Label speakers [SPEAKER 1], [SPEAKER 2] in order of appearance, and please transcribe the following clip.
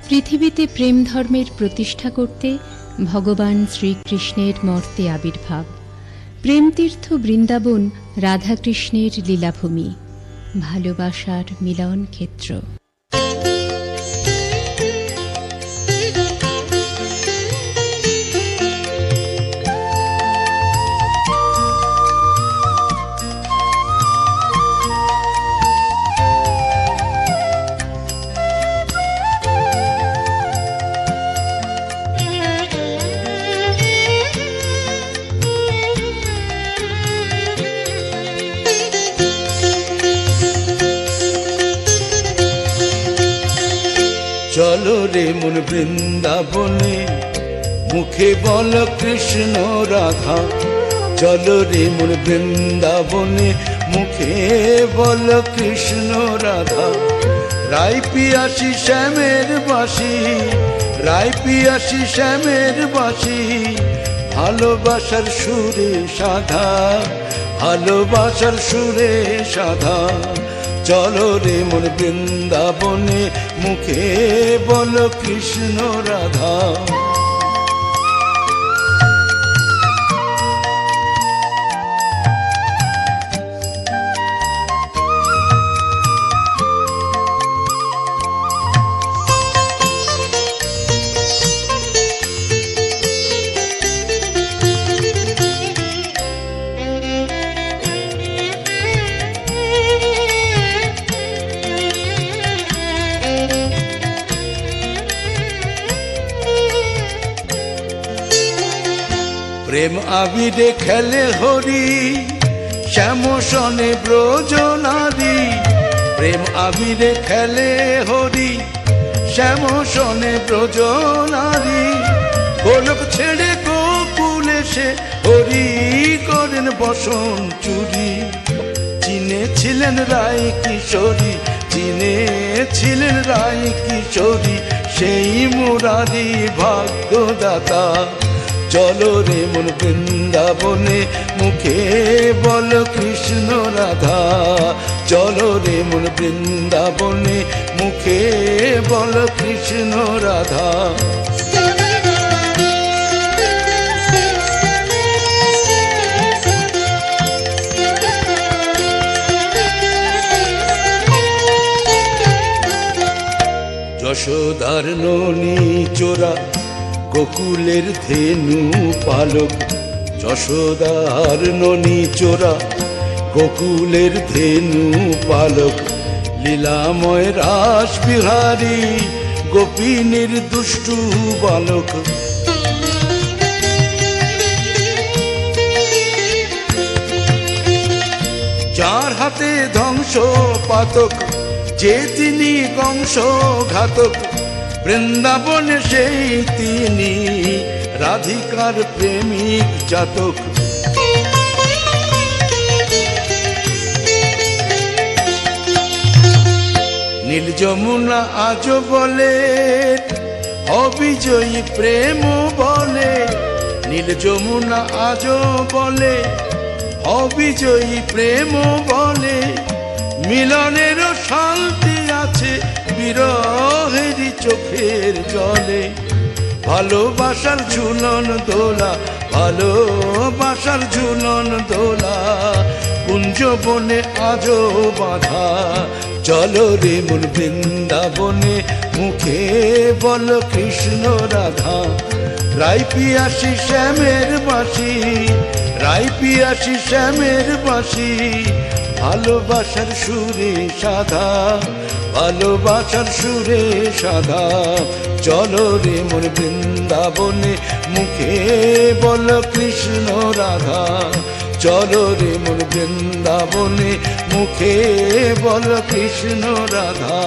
[SPEAKER 1] পৃথিবীতে প্রেম ধর্মের প্রতিষ্ঠা করতে ভগবান শ্রীকৃষ্ণের মর্তে আবির্ভাব। প্রেমতীর্থ বৃন্দাবন রাধাকৃষ্ণের লীলাভূমি, ভালোবাসার মিলন ক্ষেত্র।
[SPEAKER 2] চলো রে মন বৃন্দাবনে, মুখে বল কৃষ্ণ রাধা। চলো রে মন বৃন্দাবনে, মুখে বল কৃষ্ণ রাধা। রাই পিয়াসী শ্যামের বাসি, রাই পিয়াসী শ্যামের বাসি, ভালোবাসার সুরে সাধা, ভালোবাসার সুরে সাধা। চলো রে মন বৃন্দাবনে, মুখে বল কৃষ্ণ রাধা। প্রেম আবিরে খেলে হরি, শ্যাম সনে ব্রজ নারী। প্রেম আবিরে খেলে হরি, শ্যাম সনে ব্রজ নারী। গোলক ছেড়ে গোকুল এসে হরি করেন বসন চুরি। চিনেছিলেন রায় কিশোরী, চিনেছিলেন রায় কিশোরী, সেই মুরারি ভাগ্যদাতা। চলো রে মন বৃন্দাবনে, মুখে বল কৃষ্ণ রাধা। চলো রে মন বৃন্দাবনে, মুখে বল কৃষ্ণ রাধা। যশোদার ননি চোরা, গোকুলের ধেনু পালক। যশোদার ননি চোরা, গোকুলের ধেনু পালক। লীলাময় রাস বিহারী, গোপিনীর দুষ্টু বালক। যার হাতে ধ্বংস পাতক, যে তিনি কংস ঘাতক। বৃন্দাবনে সেই তিনি, রাধিকার প্রেমিক জাতক। নীল যমুনা আজ বলে, অবিজয়ী প্রেম বলে। নীল যমুনা আজ বলে, অবিজয়ী প্রেম বলে। মিলনেরও শান্তি আছে, বিরহেরই চোখের জলে। ভালোবাসার ঝুলন দোলা, ভালোবাসার ঝুলন দোলা। কুঞ্জ বনে আজও বাধা। চলো রে মন বৃন্দাবনে, মুখে বল কৃষ্ণ রাধা। রাই পিয়াসী শ্যামের বাসি, রাই পিয়াসী শ্যামের বাসি, ভালোবাসার সুরে সাধা, ভালোবাসার সুরে সাধা। চলো রে মন বৃন্দাবনে, মুখে বল কৃষ্ণ রাধা। চলো রে মন বৃন্দাবনে, মুখে বল কৃষ্ণ রাধা।